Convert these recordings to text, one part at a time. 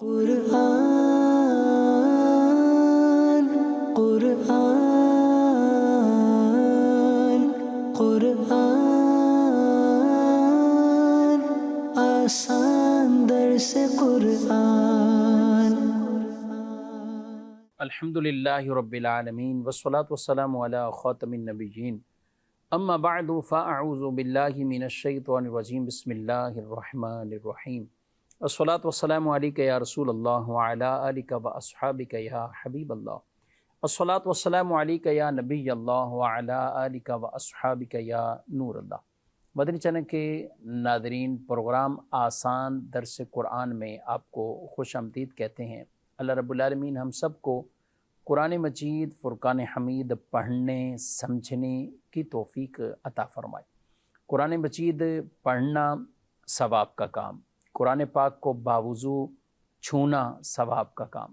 قرآن قرآن قرآن آسان درس قرآن۔ الحمدللہ رب العالمین والصلاة والسلام علی خاتم النبیین، اما بعد فاعوذ باللہ من الشیطان الرجیم، بسم اللہ الرحمن الرحیم، الصلاة والسلام علیک یا رسول اللہ وعلی آلک واصحابک یا حبیب اللہ، الصلاة والسلام علیک یا نبی اللہ وعلی آلک واصحابک یا نور اللہ۔ مدنی چینل کے ناظرین، پروگرام آسان درس قرآن میں آپ کو خوش آمدید کہتے ہیں۔ اللہ رب العالمین ہم سب کو قرآن مجید فرقان حمید پڑھنے سمجھنے کی توفیق عطا فرمائے۔ قرآن مجید پڑھنا ثواب کا کام، قرآن پاک کو باوضو چھونا ثواب کا کام،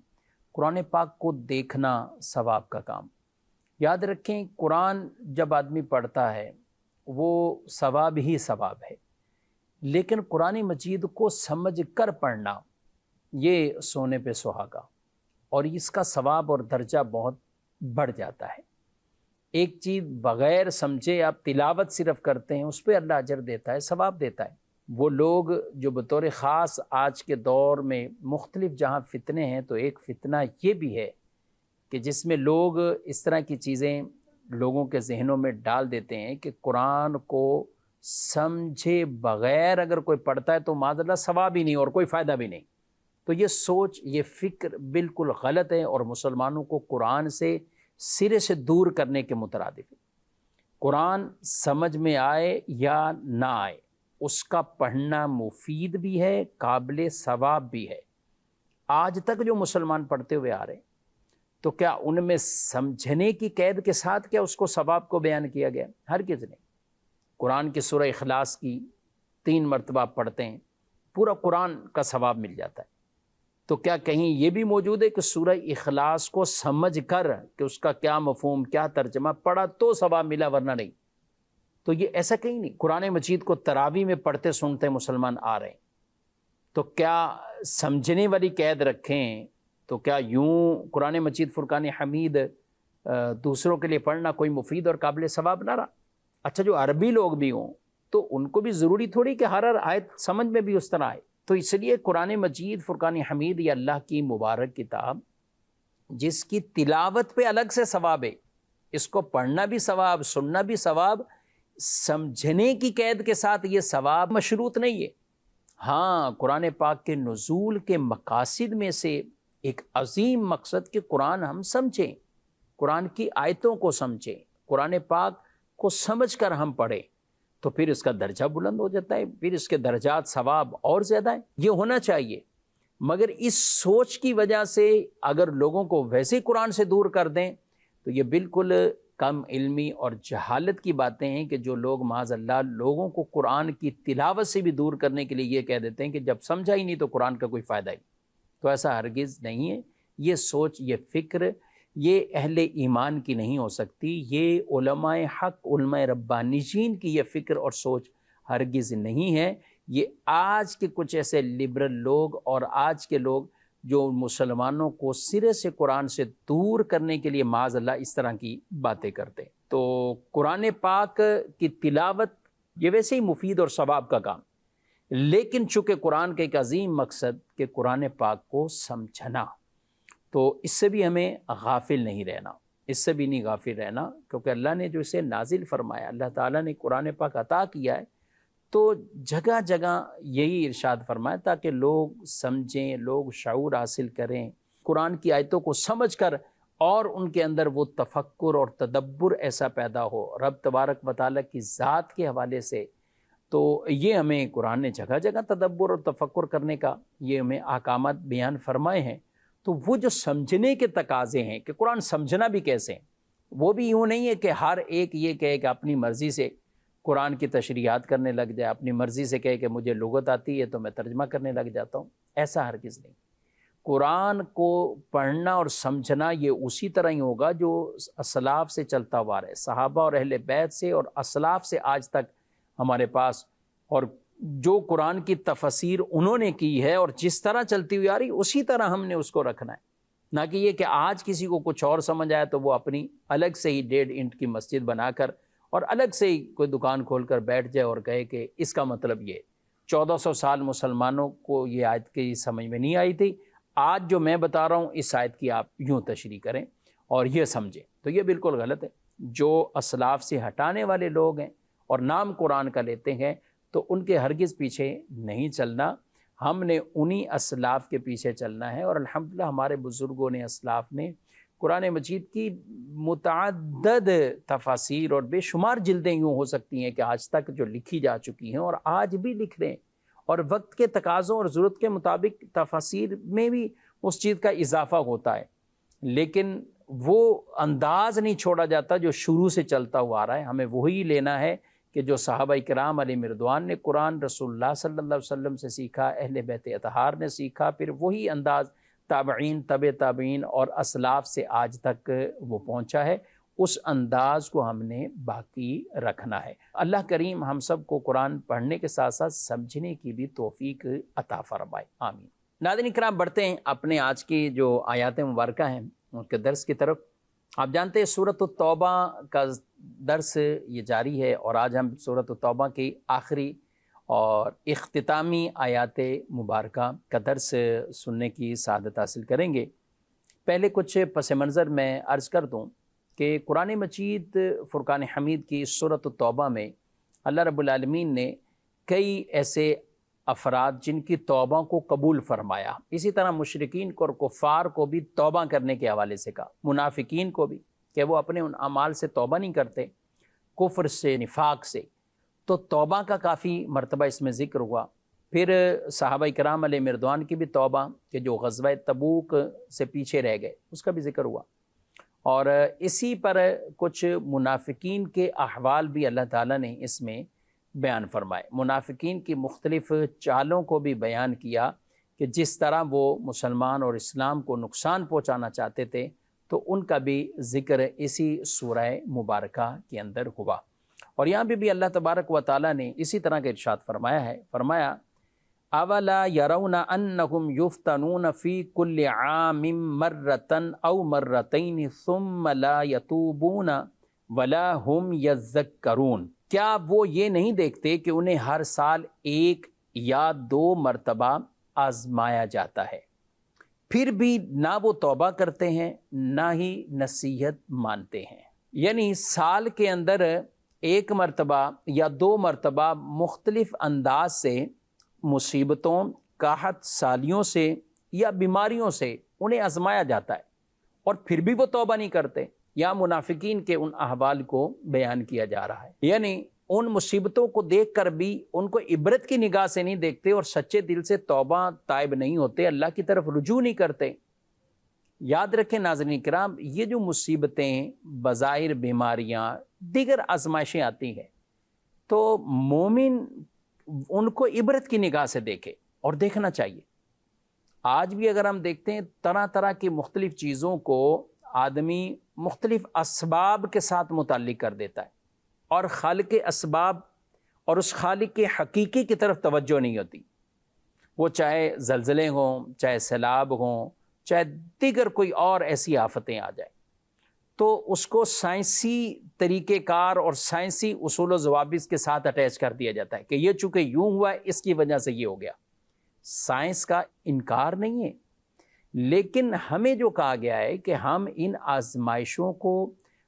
قرآن پاک کو دیکھنا ثواب کا کام۔ یاد رکھیں، قرآن جب آدمی پڑھتا ہے وہ ثواب ہی ثواب ہے، لیکن قرآن مجید کو سمجھ کر پڑھنا یہ سونے پہ سہاگا، اور اس کا ثواب اور درجہ بہت بڑھ جاتا ہے۔ ایک چیز بغیر سمجھے آپ تلاوت صرف کرتے ہیں، اس پہ اللہ اجر دیتا ہے، ثواب دیتا ہے۔ وہ لوگ جو بطور خاص آج کے دور میں مختلف جہاں فتنے ہیں، تو ایک فتنہ یہ بھی ہے کہ جس میں لوگ اس طرح کی چیزیں لوگوں کے ذہنوں میں ڈال دیتے ہیں کہ قرآن کو سمجھے بغیر اگر کوئی پڑھتا ہے تو معاذ اللہ ثواب ہی نہیں اور کوئی فائدہ بھی نہیں۔ تو یہ سوچ، یہ فکر بالکل غلط ہے اور مسلمانوں کو قرآن سے سرے سے دور کرنے کے مترادف ہے۔ قرآن سمجھ میں آئے یا نہ آئے، اس کا پڑھنا مفید بھی ہے، قابل ثواب بھی ہے۔ آج تک جو مسلمان پڑھتے ہوئے آ رہے ہیں، تو کیا ان میں سمجھنے کی قید کے ساتھ کیا اس کو ثواب کو بیان کیا گیا؟ ہرگز نہیں۔ قرآن کی سورہ اخلاص کی 3 مرتبہ پڑھتے ہیں، پورا قرآن کا ثواب مل جاتا ہے۔ تو کیا کہیں یہ بھی موجود ہے کہ سورہ اخلاص کو سمجھ کر کہ اس کا کیا مفہوم، کیا ترجمہ پڑھا تو ثواب ملا ورنہ نہیں؟ تو یہ ایسا کہیں نہیں۔ قرآن مجید کو تراویح میں پڑھتے سنتے مسلمان آ رہے ہیں، تو کیا سمجھنے والی قید رکھیں؟ تو کیا یوں قرآن مجید فرقان حمید دوسروں کے لیے پڑھنا کوئی مفید اور قابل ثواب نہ رہا؟ اچھا، جو عربی لوگ بھی ہوں تو ان کو بھی ضروری تھوڑی کہ ہر آیت سمجھ میں بھی اس طرح آئے۔ تو اس لیے قرآن مجید فرقان حمید یہ اللہ کی مبارک کتاب، جس کی تلاوت پہ الگ سے ثواب ہے، اس کو پڑھنا بھی ثواب، سننا بھی ثواب، سمجھنے کی قید کے ساتھ یہ ثواب مشروط نہیں ہے۔ ہاں، قرآن پاک کے نزول کے مقاصد میں سے ایک عظیم مقصد کہ قرآن ہم سمجھیں، قرآن کی آیتوں کو سمجھیں، قرآن پاک کو سمجھ کر ہم پڑھیں، تو پھر اس کا درجہ بلند ہو جاتا ہے، پھر اس کے درجات ثواب اور زیادہ ہیں۔ یہ ہونا چاہیے، مگر اس سوچ کی وجہ سے اگر لوگوں کو ویسے ہی قرآن سے دور کر دیں تو یہ بالکل کم علمی اور جہالت کی باتیں ہیں کہ جو لوگ معاذ اللہ لوگوں کو قرآن کی تلاوت سے بھی دور کرنے کے لیے یہ کہہ دیتے ہیں کہ جب سمجھا ہی نہیں تو قرآن کا کوئی فائدہ ہی نہیں۔ تو ایسا ہرگز نہیں ہے۔ یہ سوچ، یہ فکر، یہ اہل ایمان کی نہیں ہو سکتی، یہ علماء حق، علماء ربانیین کی یہ فکر اور سوچ ہرگز نہیں ہے۔ یہ آج کے کچھ ایسے لبرل لوگ اور آج کے لوگ جو مسلمانوں کو سرے سے قرآن سے دور کرنے کے لیے معاذ اللہ اس طرح کی باتیں کرتے ہیں۔ تو قرآن پاک کی تلاوت یہ ویسے ہی مفید اور ثواب کا کام، لیکن چونکہ قرآن کا ایک عظیم مقصد کہ قرآن پاک کو سمجھنا، تو اس سے بھی ہمیں غافل نہیں رہنا، اس سے بھی نہیں غافل رہنا، کیونکہ اللہ نے جو اسے نازل فرمایا، اللہ تعالیٰ نے قرآن پاک عطا کیا ہے، تو جگہ جگہ یہی ارشاد فرمایا تاکہ لوگ سمجھیں، لوگ شعور حاصل کریں، قرآن کی آیتوں کو سمجھ کر اور ان کے اندر وہ تفکر اور تدبر ایسا پیدا ہو رب تبارک و تعالیٰ کی ذات کے حوالے سے۔ تو یہ ہمیں قرآن نے جگہ جگہ تدبر اور تفکر کرنے کا یہ ہمیں احکامات بیان فرمائے ہیں۔ تو وہ جو سمجھنے کے تقاضے ہیں کہ قرآن سمجھنا بھی کیسے ہیں، وہ بھی یوں نہیں ہے کہ ہر ایک یہ کہے کہ اپنی مرضی سے قرآن کی تشریحات کرنے لگ جائے، اپنی مرضی سے کہے کہ مجھے لغت آتی ہے تو میں ترجمہ کرنے لگ جاتا ہوں۔ ایسا ہرگز نہیں۔ قرآن کو پڑھنا اور سمجھنا یہ اسی طرح ہی ہوگا جو اسلاف سے چلتا ہوا رہے، صحابہ اور اہل بیت سے اور اسلاف سے آج تک ہمارے پاس، اور جو قرآن کی تفسیر انہوں نے کی ہے اور جس طرح چلتی ہوئی آ رہی اسی طرح ہم نے اس کو رکھنا ہے، نہ کہ یہ کہ آج کسی کو کچھ اور سمجھ آیا تو وہ اپنی الگ سے ہی 1.5 اینٹ کی مسجد بنا کر اور الگ سے ہی کوئی دکان کھول کر بیٹھ جائے اور کہے کہ اس کا مطلب یہ 1400 سال مسلمانوں کو یہ آیت کی سمجھ میں نہیں آئی تھی، آج جو میں بتا رہا ہوں اس آیت کی آپ یوں تشریح کریں اور یہ سمجھیں، تو یہ بالکل غلط ہے۔ جو اسلاف سے ہٹانے والے لوگ ہیں اور نام قرآن کا لیتے ہیں تو ان کے ہرگز پیچھے نہیں چلنا، ہم نے انہی اسلاف کے پیچھے چلنا ہے۔ اور الحمدللہ ہمارے بزرگوں نے، اسلاف نے قرآن مجید کی متعدد تفاسیر اور بے شمار جلدیں یوں ہو سکتی ہیں کہ آج تک جو لکھی جا چکی ہیں اور آج بھی لکھ رہے ہیں، اور وقت کے تقاضوں اور ضرورت کے مطابق تفاسیر میں بھی اس چیز کا اضافہ ہوتا ہے، لیکن وہ انداز نہیں چھوڑا جاتا جو شروع سے چلتا ہوا آ رہا ہے۔ ہمیں وہی لینا ہے کہ جو صحابہ کرام علیہم رضوان نے قرآن رسول اللہ صلی اللہ علیہ وسلم سے سیکھا، اہل بیت اطہار نے سیکھا، پھر وہی انداز تابعین، تبع تابعین اور اسلاف سے آج تک وہ پہنچا ہے، اس انداز کو ہم نے باقی رکھنا ہے۔ اللہ کریم ہم سب کو قرآن پڑھنے کے ساتھ ساتھ سمجھنے کی بھی توفیق عطا فرمائے، آمین۔ ناظرین کرام، بڑھتے ہیں اپنے آج کی جو آیات مبارکہ ہیں ان کے درس کی طرف۔ آپ جانتے ہیں سورۃ التوبہ کا درس یہ جاری ہے اور آج ہم سورۃ التوبہ کی آخری اور اختتامی آیات مبارکہ کا درس سننے کی سعادت حاصل کریں گے۔ پہلے کچھ پس منظر میں عرض کر دوں کہ قرآن مجید فرقان حمید کی سورۃ التوبہ میں اللہ رب العالمین نے کئی ایسے افراد جن کی توبہ کو قبول فرمایا، اسی طرح مشرکین کو اور کفار کو بھی توبہ کرنے کے حوالے سے کہا، منافقین کو بھی کہ وہ اپنے ان اعمال سے توبہ نہیں کرتے، کفر سے، نفاق سے، تو توبہ کا کافی مرتبہ اس میں ذکر ہوا۔ پھر صحابہ کرام علیہ رضوان کی بھی توبہ کہ جو غزوہ تبوک سے پیچھے رہ گئے اس کا بھی ذکر ہوا، اور اسی پر کچھ منافقین کے احوال بھی اللہ تعالیٰ نے اس میں بیان فرمائے، منافقین کی مختلف چالوں کو بھی بیان کیا کہ جس طرح وہ مسلمان اور اسلام کو نقصان پہنچانا چاہتے تھے، تو ان کا بھی ذکر اسی سورہ مبارکہ کے اندر ہوا۔ اور یہاں بھی اللہ تبارک و تعالیٰ نے اسی طرح کا ارشاد فرمایا ہے، فرمایا اولا یرون انہم یفتنون فی کل عام مرتن او مرتین ثم لا یتوبون ولا ہم یذکرون، کیا وہ یہ نہیں دیکھتے کہ انہیں ہر سال 1 یا 2 مرتبہ آزمایا جاتا ہے، پھر بھی نہ وہ توبہ کرتے ہیں نہ ہی نصیحت مانتے ہیں؟ یعنی سال کے اندر 1 مرتبہ یا 2 مرتبہ مختلف انداز سے مصیبتوں، قحط سالیوں سے یا بیماریوں سے انہیں آزمایا جاتا ہے، اور پھر بھی وہ توبہ نہیں کرتے۔ یا منافقین کے ان احوال کو بیان کیا جا رہا ہے، یعنی ان مصیبتوں کو دیکھ کر بھی ان کو عبرت کی نگاہ سے نہیں دیکھتے اور سچے دل سے توبہ تائب نہیں ہوتے، اللہ کی طرف رجوع نہیں کرتے۔ یاد رکھیں ناظرین کرام، یہ جو مصیبتیں، بظاہر بیماریاں، دیگر آزمائشیں آتی ہیں تو مومن ان کو عبرت کی نگاہ سے دیکھے اور دیکھنا چاہیے۔ آج بھی اگر ہم دیکھتے ہیں طرح طرح کی مختلف چیزوں کو آدمی مختلف اسباب کے ساتھ متعلق کر دیتا ہے، اور خالق اسباب اور اس خالق کے حقیقی کی طرف توجہ نہیں ہوتی، وہ چاہے زلزلے ہوں، چاہے سیلاب ہوں، چاہے دیگر کوئی اور ایسی آفتیں آ جائیں، تو اس کو سائنسی طریقہ کار اور سائنسی اصول و ضوابط کے ساتھ اٹیچ کر دیا جاتا ہے کہ یہ چونکہ یوں ہوا ہے اس کی وجہ سے یہ ہو گیا۔ سائنس کا انکار نہیں ہے، لیکن ہمیں جو کہا گیا ہے کہ ہم ان آزمائشوں کو،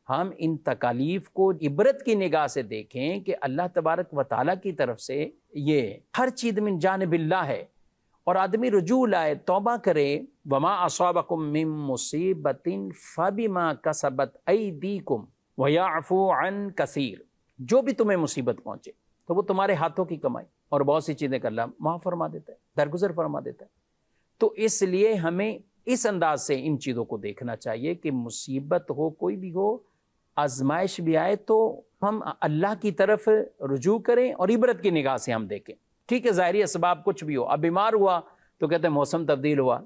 ہم ان تکالیف کو عبرت کی نگاہ سے دیکھیں کہ اللہ تبارک و تعالیٰ کی طرف سے یہ ہر چیز من جانب اللہ ہے، اور آدمی رجوع لائے، توبہ کرے۔ وما اصابکم من مصیبت فبما کسبت ایدیکم ویعفو عن کثیر، جو بھی تمہیں مصیبت پہنچے تو وہ تمہارے ہاتھوں کی کمائی، اور بہت سی چیزیں کا اللہ معاف فرما دیتا ہے، درگزر فرما دیتا ہے۔ تو اس لیے ہمیں اس انداز سے ان چیزوں کو دیکھنا چاہیے کہ مصیبت ہو، کوئی بھی ہو، آزمائش بھی آئے تو ہم اللہ کی طرف رجوع کریں اور عبرت کی نگاہ سے ہم دیکھیں۔ ٹھیک ہے، ظاہری اسباب کچھ بھی ہو، اب بیمار ہوا تو کہتے ہیں موسم تبدیل ہوا،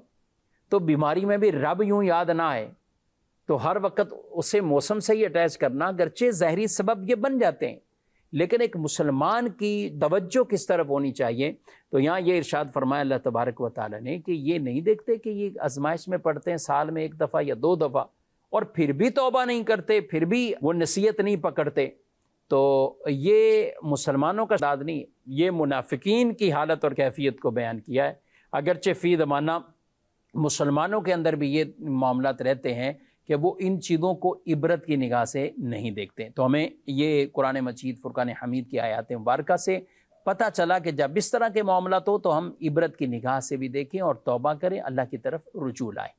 تو بیماری میں بھی رب یوں یاد نہ آئے تو ہر وقت اسے موسم سے ہی اٹیچ کرنا، گرچہ ظاہری سبب یہ بن جاتے ہیں لیکن ایک مسلمان کی توجہ کس طرف ہونی چاہیے؟ تو یہاں یہ ارشاد فرمایا اللہ تبارک و تعالیٰ نے کہ یہ نہیں دیکھتے کہ یہ آزمائش میں پڑھتے ہیں سال میں 1 دفعہ یا 2 دفعہ اور پھر بھی توبہ نہیں کرتے، پھر بھی وہ نصیحت نہیں پکڑتے، تو یہ مسلمانوں کا داد نہیں، یہ منافقین کی حالت اور کیفیت کو بیان کیا ہے۔ اگرچہ فی زمانہ مسلمانوں کے اندر بھی یہ معاملات رہتے ہیں کہ وہ ان چیزوں کو عبرت کی نگاہ سے نہیں دیکھتے۔ تو ہمیں یہ قرآن مجید فرقان حمید کی آیات مبارکہ سے پتہ چلا کہ جب اس طرح کے معاملات ہو تو ہم عبرت کی نگاہ سے بھی دیکھیں اور توبہ کریں، اللہ کی طرف رجوع لائیں۔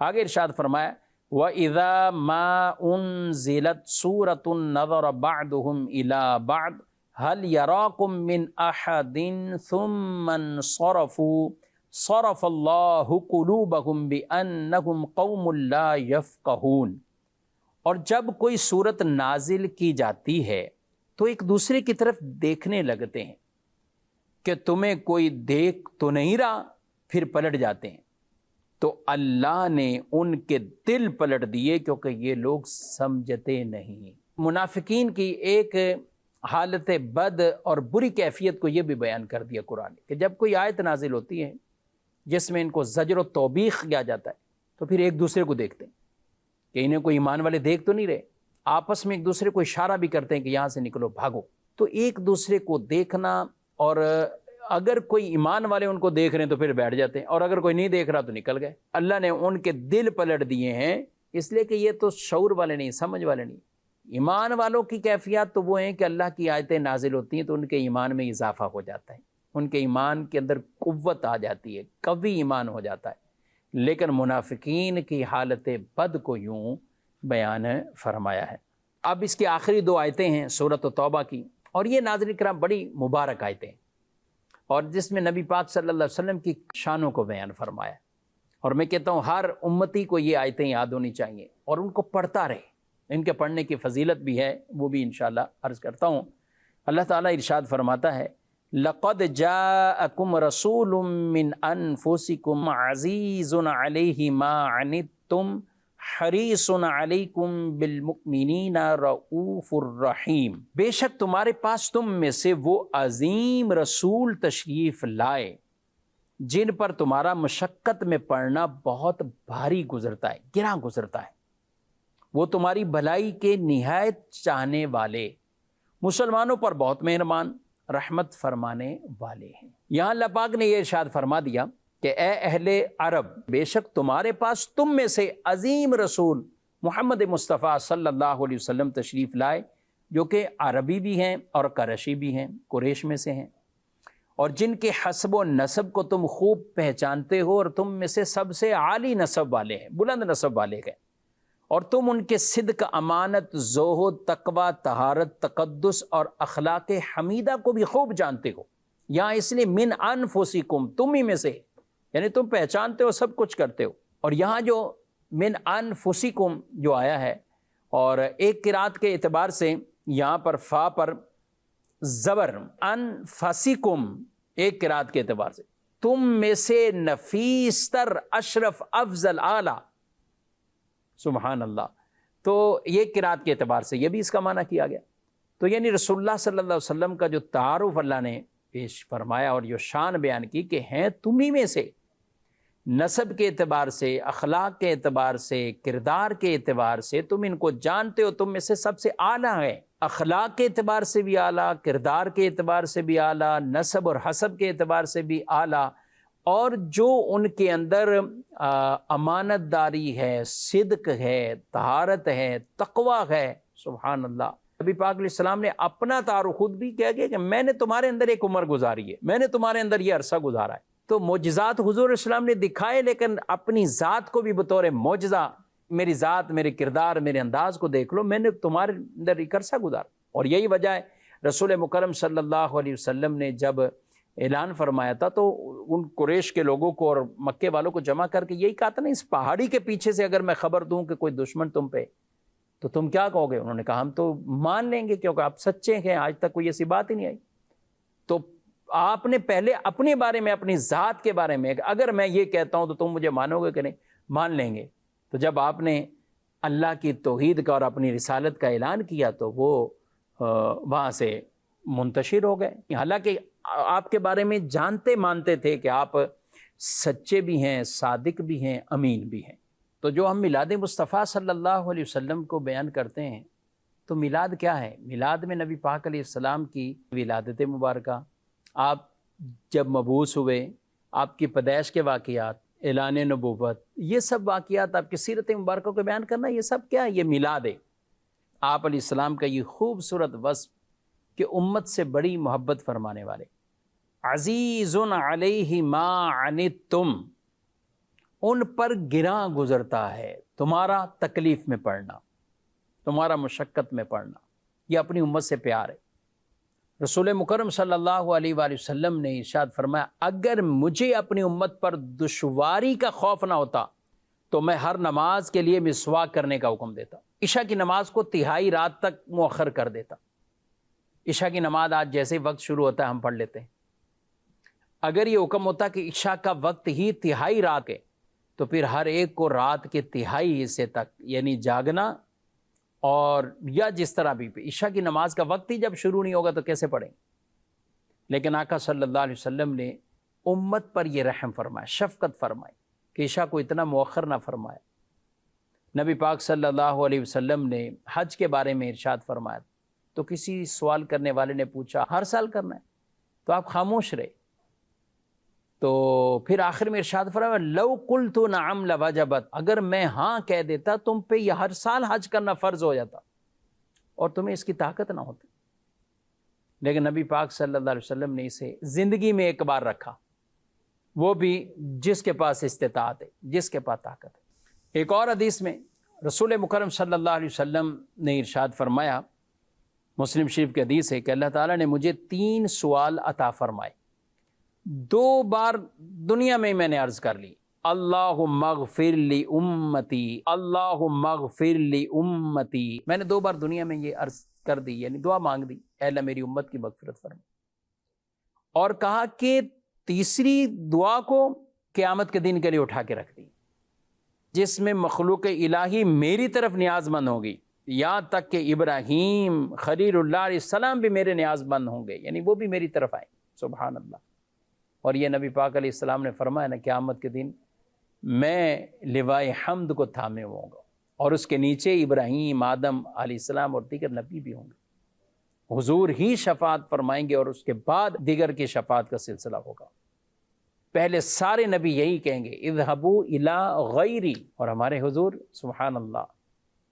آگے ارشاد فرمایا وَإِذَا مَا أُنزِلَتْ سُورَةٌ نَظَرَ بَعْضُهُمْ إِلَى بَعْضٍ هَلْ يَرَاكُمْ مِنْ أَحَدٍ ثُمَّ انصَرَفُوا صرف اللہ قلوبہم بأنہم قوم لا یفقہون۔ اور جب کوئی صورت نازل کی جاتی ہے تو ایک دوسرے کی طرف دیکھنے لگتے ہیں کہ تمہیں کوئی دیکھ تو نہیں رہا، پھر پلٹ جاتے ہیں۔ تو اللہ نے ان کے دل پلٹ دیے کیونکہ یہ لوگ سمجھتے نہیں۔ منافقین کی ایک حالت بد اور بری کیفیت کو یہ بھی بیان کر دیا قرآن کہ جب کوئی آیت نازل ہوتی ہے جس میں ان کو زجر و توبیخ کیا جاتا ہے تو پھر ایک دوسرے کو دیکھتے ہیں کہ انہیں کوئی ایمان والے دیکھ تو نہیں رہے، آپس میں ایک دوسرے کو اشارہ بھی کرتے ہیں کہ یہاں سے نکلو، بھاگو۔ تو ایک دوسرے کو دیکھنا، اور اگر کوئی ایمان والے ان کو دیکھ رہے ہیں تو پھر بیٹھ جاتے ہیں، اور اگر کوئی نہیں دیکھ رہا تو نکل گئے۔ اللہ نے ان کے دل پلٹ دیے ہیں، اس لیے کہ یہ تو شعور والے نہیں، سمجھ والے نہیں۔ ایمان والوں کی کیفیات تو وہ ہیں کہ اللہ کی آیتیں نازل ہوتی ہیں تو ان کے ایمان میں اضافہ ہو جاتا ہے، ان کے ایمان کے اندر قوت آ جاتی ہے، قوی ایمان ہو جاتا ہے۔ لیکن منافقین کی حالت بد کو یوں بیان فرمایا ہے۔ اب اس کی آخری 2 آیتیں ہیں سورۃ توبہ کی، اور یہ ناظرین کرام بڑی مبارک آیتیں ہیں، اور جس میں نبی پاک صلی اللہ علیہ وسلم کی شانوں کو بیان فرمایا ہے۔ اور میں کہتا ہوں ہر امتی کو یہ آیتیں یاد ہونی چاہیے اور ان کو پڑھتا رہے، ان کے پڑھنے کی فضیلت بھی ہے، وہ بھی انشاءاللہ عرض کرتا ہوں۔ اللہ تعالیٰ ارشاد فرماتا ہے لَقَدْ جَاءَكُمْ رَسُولٌ مِّنْ أَنفُسِكُمْ عَزِيزٌ عَلَيْهِ مَا عَنِتُّمْ حَرِيصٌ عَلَيْكُمْ بِالْمُؤْمِنِينَ رَءُوفٌ الرَّحِيمٌ۔ بے شک تمہارے پاس تم میں سے وہ عظیم رسول تشریف لائے جن پر تمہارا مشقت میں پڑنا بہت بھاری گزرتا ہے، گراں گزرتا ہے۔ وہ تمہاری بھلائی کے نہایت چاہنے والے، مسلمانوں پر بہت مہربان، رحمت فرمانے والے ہیں۔ یہاں اللہ پاک نے یہ ارشاد فرما دیا کہ اے اہل عرب، بے شک تمہارے پاس تم میں سے عظیم رسول محمد مصطفیٰ صلی اللہ علیہ وسلم تشریف لائے، جو کہ عربی بھی ہیں اور قریشی بھی ہیں، قریش میں سے ہیں، اور جن کے حسب و نسب کو تم خوب پہچانتے ہو، اور تم میں سے سب سے عالی نسب والے ہیں، بلند نسب والے ہیں، اور تم ان کے صدق، امانت، زہد، تقوی، طہارت، تقدس اور اخلاق حمیدہ کو بھی خوب جانتے ہو۔ یہاں اس لیے من انفسکم، تم ہی میں سے، یعنی تم پہچانتے ہو، سب کچھ کرتے ہو۔ اور یہاں جو من انفسکم جو آیا ہے، اور ایک قرات کے اعتبار سے یہاں پر فا پر زبر، انفسکم، ایک قرات کے اعتبار سے تم میں سے نفیس تر، اشرف، افضل، اعلیٰ، سبحان اللہ۔ تو یہ قرات کے اعتبار سے یہ بھی اس کا معنی کیا گیا۔ تو یعنی رسول اللہ صلی اللہ علیہ وسلم کا جو تعارف اللہ نے پیش فرمایا اور جو شان بیان کی کہ ہیں تم ہی میں سے، نسب کے اعتبار سے، اخلاق کے اعتبار سے، کردار کے اعتبار سے تم ان کو جانتے ہو، تم میں سے سب سے اعلیٰ ہے، اخلاق کے اعتبار سے بھی اعلیٰ، کردار کے اعتبار سے بھی اعلیٰ، نسب اور حسب کے اعتبار سے بھی اعلیٰ، اور جو ان کے اندر امانت داری ہے، صدق ہے، طہارت ہے، تقوی ہے، سبحان اللہ۔ نبی پاک علیہ السلام نے اپنا تعارف خود بھی کیا گیا کہ میں نے تمہارے اندر ایک عمر گزاری ہے، میں نے تمہارے اندر یہ عرصہ گزارا ہے۔ تو معجزات حضور السلام نے دکھائے، لیکن اپنی ذات کو بھی بطور معجزہ، میری ذات، میرے کردار، میرے انداز کو دیکھ لو، میں نے تمہارے اندر ایک عرصہ گزارا۔ اور یہی وجہ ہے رسول مکرم صلی اللہ علیہ وسلم نے جب اعلان فرمایا تھا تو ان قریش کے لوگوں کو اور مکے والوں کو جمع کر کے یہی کہا تھا نا، اس پہاڑی کے پیچھے سے اگر میں خبر دوں کہ کوئی دشمن تم پہ، تو تم کیا کہو گے؟ انہوں نے کہا ہم تو مان لیں گے کیونکہ آپ سچے ہیں، آج تک کوئی ایسی بات ہی نہیں آئی۔ تو آپ نے پہلے اپنے بارے میں، اپنی ذات کے بارے میں، اگر میں یہ کہتا ہوں تو تم مجھے مانو گے کہ نہیں؟ مان لیں گے۔ تو جب آپ نے اللہ کی توحید کا اور اپنی رسالت کا اعلان کیا تو وہ وہاں سے منتشر ہو گئے، حالانکہ آپ کے بارے میں جانتے مانتے تھے کہ آپ سچے بھی ہیں، صادق بھی ہیں، امین بھی ہیں۔ تو جو ہم میلاد مصطفیٰ صلی اللہ علیہ وسلم کو بیان کرتے ہیں، تو میلاد کیا ہے؟ میلاد میں نبی پاک علیہ السلام کی ولادت مبارکہ، آپ جب مبعوث ہوئے، آپ کی پیدائش کے واقعات، اعلان نبوت، یہ سب واقعات، آپ کی سیرت مبارکہ کو بیان کرنا، یہ سب کیا ہے؟ یہ میلاد ہے۔ آپ علیہ السلام کا یہ خوبصورت وصف کہ امت سے بڑی محبت فرمانے والے، عزیز علیہ ما عنتم، ان پر گراں گزرتا ہے تمہارا تکلیف میں پڑنا، تمہارا مشقت میں پڑنا، یہ اپنی امت سے پیار ہے۔ رسول مکرم صلی اللہ علیہ وآلہ وسلم نے ارشاد فرمایا، اگر مجھے اپنی امت پر دشواری کا خوف نہ ہوتا تو میں ہر نماز کے لیے مسواک کرنے کا حکم دیتا، عشاء کی نماز کو تہائی رات تک مؤخر کر دیتا۔ عشاء کی نماز آج جیسے وقت شروع ہوتا ہے ہم پڑھ لیتے ہیں، اگر یہ حکم ہوتا کہ عشاء کا وقت ہی تہائی رات ہے تو پھر ہر ایک کو رات کے تہائی حصے تک یعنی جاگنا، اور یا جس طرح بھی عشاء کی نماز کا وقت ہی جب شروع نہیں ہوگا تو کیسے پڑھیں؟ لیکن آقا صلی اللہ علیہ وسلم نے امت پر یہ رحم فرمایا، شفقت فرمائی کہ عشاء کو اتنا مؤخر نہ فرمایا۔ نبی پاک صلی اللہ علیہ وسلم نے حج کے بارے میں ارشاد فرمایا، تو کسی سوال کرنے والے نے پوچھا ہر سال کرنا ہے؟ تو آپ خاموش رہے، تو پھر آخر میں ارشاد فرمایا، لو قلت نعم لوجبت، اگر میں ہاں کہہ دیتا تم پہ یہ ہر سال حج کرنا فرض ہو جاتا اور تمہیں اس کی طاقت نہ ہوتی۔ لیکن نبی پاک صلی اللہ علیہ وسلم نے اسے زندگی میں ایک بار رکھا، وہ بھی جس کے پاس استطاعت ہے، جس کے پاس طاقت ہے۔ ایک اور حدیث میں رسول مکرم صلی اللہ علیہ وسلم نے ارشاد فرمایا، مسلم شریف کی حدیث ہے کہ اللہ تعالیٰ نے مجھے 3 سوال عطا فرمائے، 2 بار دنیا میں نے عرض کر لی، اللہم اغفر لی امتی، اللہم اغفر لی امتی، میں نے 2 بار دنیا میں یہ عرض کر دی، یعنی دعا مانگ دی، اے اللہ میری امت کی مغفرت فرما، اور کہا کہ تیسری دعا کو قیامت کے دن کے لیے اٹھا کے رکھ دی، جس میں مخلوق الہی میری طرف نیاز مند ہوگی، یہاں تک کہ ابراہیم خلیل اللہ علیہ السلام بھی میرے نیاز مند ہوں گے، یعنی وہ بھی میری طرف آئیں، سبحان اللہ۔ اور یہ نبی پاک علیہ السلام نے فرمایا نا، قیامت کے دن میں لوائے حمد کو تھامے ہوں گا، اور اس کے نیچے ابراہیم، آدم علیہ السلام اور دیگر نبی بھی ہوں گے، حضور ہی شفاعت فرمائیں گے، اور اس کے بعد دیگر کی شفاعت کا سلسلہ ہوگا۔ پہلے سارے نبی یہی کہیں گے، اذهبوا الی غیری، اور ہمارے حضور سبحان اللہ،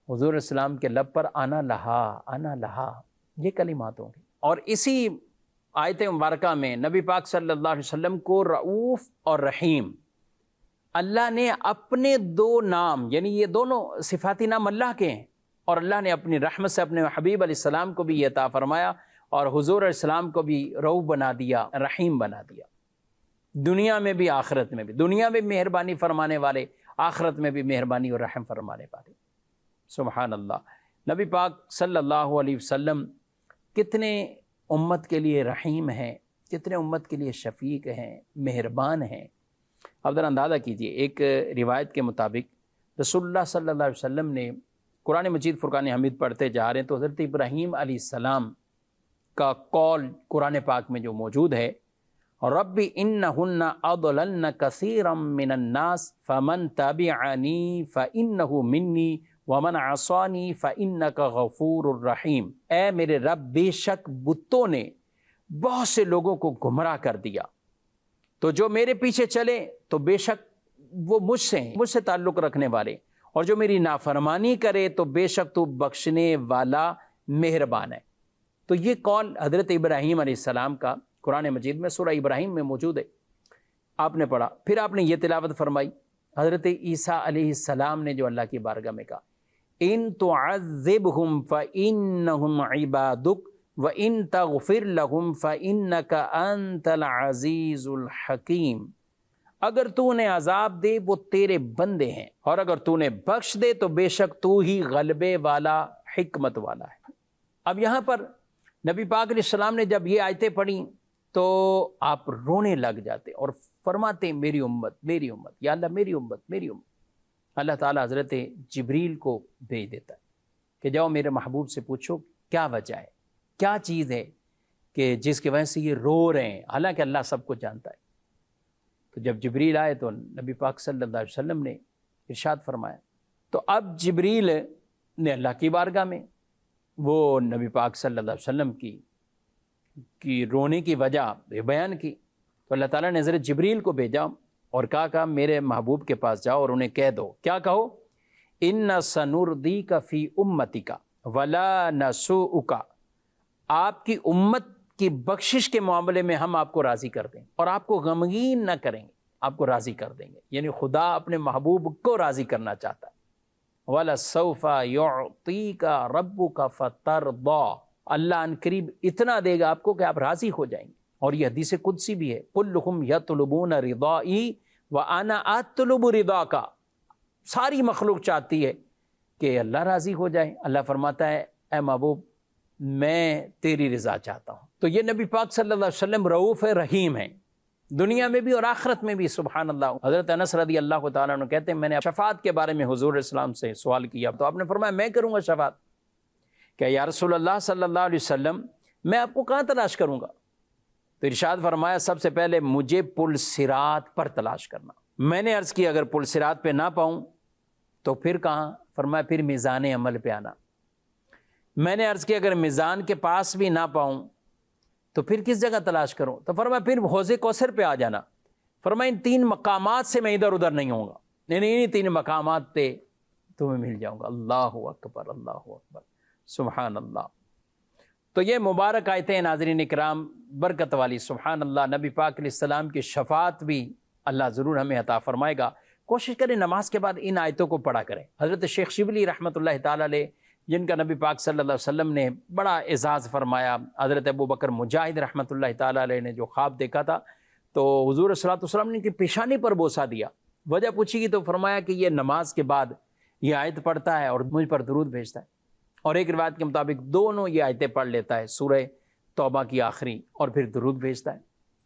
حضور اسلام کے لب پر آنا لہا یہ کلمات ہوں گے۔ اور اسی آیت مبارکہ میں نبی پاک صلی اللہ علیہ وسلم کو رؤوف اور رحیم، اللہ نے اپنے 2 نام، یعنی یہ دونوں صفاتی نام اللہ کے ہیں، اور اللہ نے اپنی رحمت سے اپنے حبیب علیہ السلام کو بھی یہ عطا فرمایا، اور حضور علیہ السلام کو بھی رؤوف بنا دیا، رحیم بنا دیا، دنیا میں بھی آخرت میں بھی، دنیا میں مہربانی فرمانے والے، آخرت میں بھی مہربانی اور رحم فرمانے والے، سبحان اللہ۔ نبی پاک صلی اللہ علیہ وسلم کتنے امت کے لیے رحیم ہیں، کتنے امت کے لیے شفیق ہیں، مہربان ہیں۔ اب ذرا اندازہ کیجئے، ایک روایت کے مطابق رسول اللہ صلی اللہ علیہ وسلم نے قرآن مجید فرقان حمید پڑھتے جا رہے ہیں تو حضرت ابراہیم علیہ السلام کا قول قرآن پاک میں جو موجود ہے، رب انہن اضللن کثیرا من الناس فمن تبعنی فانہ منی ومن عصانی فانک غفور الرحیم، اے میرے رب بے شک بتوں نے بہت سے لوگوں کو گمراہ کر دیا، تو جو میرے پیچھے چلے تو بے شک وہ مجھ سے ہیں، مجھ سے تعلق رکھنے والے، اور جو میری نافرمانی کرے تو بے شک تو بخشنے والا مہربان ہے۔ تو یہ قول حضرت ابراہیم علیہ السلام کا قرآن مجید میں سورہ ابراہیم میں موجود ہے، آپ نے پڑھا، پھر آپ نے یہ تلاوت فرمائی۔ حضرت عیسیٰ علیہ السلام نے جو اللہ کی بارگاہ میں کہا، ان تعذبہم فانہم عبادک وان تغفر لہم فانک انت العزیز الحکیم، اگر تو انہیں عذاب دے وہ تیرے بندے ہیں، اور اگر تو انہیں بخش دے تو بے شک تو ہی غلبے والا، حکمت والا ہے۔ اب یہاں پر نبی پاک علیہ السلام نے جب یہ آیتیں پڑھیں تو آپ رونے لگ جاتے اور فرماتے میری امت میری امت، یا اللہ میری امت میری امت۔ اللہ تعالیٰ حضرت جبریل کو بھیج دیتا ہے کہ جاؤ میرے محبوب سے پوچھو کیا وجہ ہے، کیا چیز ہے کہ جس کی وجہ سے یہ رو رہے ہیں، حالانکہ اللہ سب کچھ جانتا ہے۔ تو جب جبریل آئے تو نبی پاک صلی اللہ علیہ وسلم نے ارشاد فرمایا، تو اب جبریل نے اللہ کی بارگاہ میں وہ نبی پاک صلی اللہ علیہ وسلم کی رونے کی وجہ بیان کی، تو اللہ تعالیٰ نے حضرت جبریل کو بھیجا اور کہا میرے محبوب کے پاس جاؤ اور انہیں کہہ دو، کیا کہو؟ اِنَّ سَنُرْضِيكَ فِي أُمَّتِكَ وَلَا نَسُوءُكَ، آپ کی امت کی بخشش کے معاملے میں ہم آپ کو راضی کر دیں اور آپ کو غمگین نہ کریں گے، آپ کو راضی کر دیں گے۔ یعنی خدا اپنے محبوب کو راضی کرنا چاہتا ہے۔ وَلَسَوْفَ يُعْطِيكَ رَبُّكَ فَتَرْضَىٰ، اللہ ان قریب اتنا دے گا آپ کو کہ آپ راضی ہو جائیں گے۔ اور یہ حدیث قدسی بھی ہے، كُلُّهُمْ يَطْلُبُونَ رِضَائِي وَأَنَا أَطْلُبُ رِضَاكَ، ساری مخلوق چاہتی ہے کہ اللہ راضی ہو جائے۔ اللہ فرماتا ہے اے محبوب میں تیری رضا چاہتا ہوں۔ تو یہ نبی پاک صلی اللہ علیہ وسلم رؤوف رحیم ہیں، دنیا میں بھی اور آخرت میں بھی، سبحان اللہ۔ حضرت انس رضی اللہ تعالیٰ عنہ کہتے ہیں میں نے شفاعت کے بارے میں حضور اسلام سے سوال کیا تو آپ نے فرمایا میں کروں گا شفاعت۔ کہ یا رسول اللہ صلی اللہ علیہ وسلم میں آپ کو کہاں تلاش کروں گا؟ تو ارشاد فرمایا سب سے پہلے مجھے پل صراط پر تلاش کرنا۔ میں نے عرض کی اگر پل صراط پہ نہ پاؤں تو پھر کہاں؟ فرمایا پھر میزان عمل پہ آنا۔ میں نے عرض کی اگر میزان کے پاس بھی نہ پاؤں تو پھر کس جگہ تلاش کروں؟ تو فرمایا پھر حوض کوثر پہ آ جانا۔ فرمایا ان 3 مقامات سے میں ادھر ادھر نہیں ہوں گا، انہیں 3 مقامات پہ تمہیں مل جاؤں گا۔ اللہ اکبر، اللہ اکبر، سبحان اللہ۔ تو یہ مبارک آیتیں ناظرین کرام برکت والی، سبحان اللہ۔ نبی پاک علیہ السلام کی شفاعت بھی اللہ ضرور ہمیں عطا فرمائے گا۔ کوشش کریں نماز کے بعد ان آیتوں کو پڑھا کریں۔ حضرت شیخ شبلی رحمۃ اللہ تعالیٰ علیہ جن کا نبی پاک صلی اللہ علیہ وسلم نے بڑا اعزاز فرمایا، حضرت ابو بکر مجاہد رحمۃ اللہ تعالیٰ علیہ نے جو خواب دیکھا تھا تو حضور صلی اللہ علیہ وسلم نے ان کی پیشانی پر بوسہ دیا، وجہ پوچھی گئی تو فرمایا کہ یہ نماز کے بعد یہ آیت پڑھتا ہے اور مجھ پر درود بھیجتا ہے، اور ایک روایت کے مطابق دونوں یہ آیتیں پڑھ لیتا ہے، سورہ توبہ کی آخری اور پھر درود بھیجتا ہے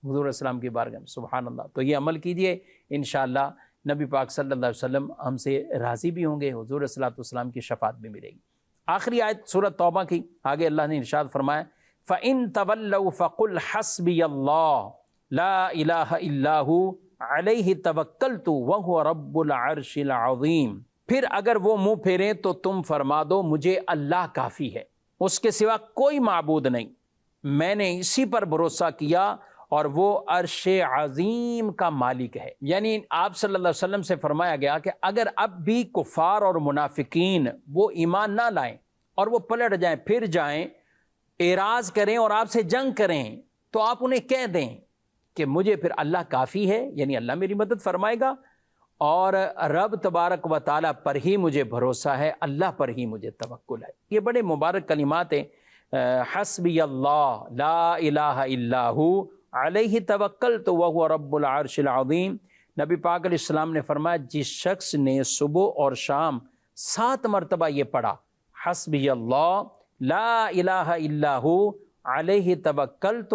حضور السلام کی بارگاہ میں، سبحان اللہ۔ تو یہ عمل کیجئے، انشاءاللہ نبی پاک صلی اللہ علیہ وسلم ہم سے راضی بھی ہوں گے، حضور صلی اللہ علیہ وسلم کی شفاعت بھی ملے گی۔ آخری آیت سورۃ توبہ کی، آگے اللہ نے ارشاد فرمایا فَإِن تَوَلَّوْا فَقُلْ حَسْبِيَ اللَّهُ لَا إِلَٰهَ إِلَّا هُوَ عَلَيْهِ تَوَكَّلْتُ وَهُوَ رَبُّ الْعَرْشِ الْعَظِيمِ، پھر اگر وہ منہ پھیریں تو تم فرما دو مجھے اللہ کافی ہے، اس کے سوا کوئی معبود نہیں، میں نے اسی پر بھروسہ کیا اور وہ عرش عظیم کا مالک ہے۔ یعنی آپ صلی اللہ علیہ وسلم سے فرمایا گیا کہ اگر اب بھی کفار اور منافقین وہ ایمان نہ لائیں اور وہ پلٹ جائیں، پھر جائیں، اعراض کریں اور آپ سے جنگ کریں، تو آپ انہیں کہہ دیں کہ مجھے پھر اللہ کافی ہے، یعنی اللہ میری مدد فرمائے گا اور رب تبارک و تعالیٰ پر ہی مجھے بھروسہ ہے، اللہ پر ہی مجھے توکل ہے۔ یہ بڑے مبارک کلمات ہیں، حسبی اللہ لا الہ الا ہو علیہ توکلت وہو رب العرش العظیم۔ نبی پاک علیہ السلام نے فرمایا جس شخص نے صبح اور شام 7 مرتبہ یہ پڑھا حسبی اللہ لا الہ الا ہو علیہ توکلت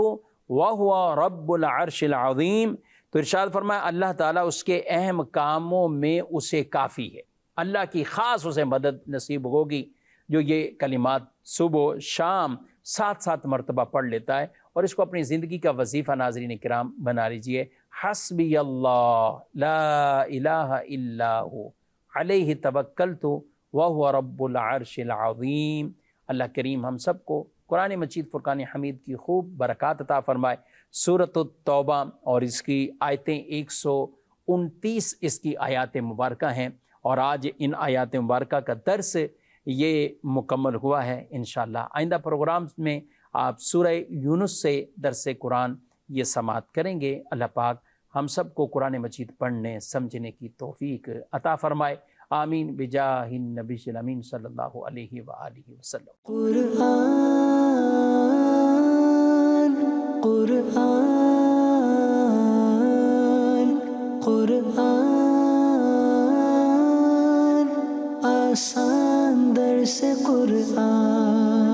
وہو رب العرش العظیم، تو ارشاد فرمایا اللہ تعالیٰ اس کے اہم کاموں میں اسے کافی ہے، اللہ کی خاص اسے مدد نصیب ہوگی جو یہ کلمات صبح شام 7 مرتبہ پڑھ لیتا ہے، اور اس کو اپنی زندگی کا وظیفہ ناظرین کرام بنا لیجئے۔ حسبی اللہ لا الہ الا ہو علیہ توکلت وہو رب العرش العظیم۔ اللہ کریم ہم سب کو قرآن مجید فرقان حمید کی خوب برکات عطا فرمائے۔ سورۃ التوبہ اور اس کی آیتیں 129 اس کی آیات مبارکہ ہیں، اور آج ان آیات مبارکہ کا درس یہ مکمل ہوا ہے۔ انشاءاللہ آئندہ پروگرامز میں آپ سورہ یونس سے درس قرآن یہ سماعت کریں گے۔ اللہ پاک ہم سب کو قرآن مجید پڑھنے سمجھنے کی توفیق عطا فرمائے، آمین بجاہ النبی الامین صلی اللہ علیہ وآلہ وسلم۔ قرآن آسان درس قرآن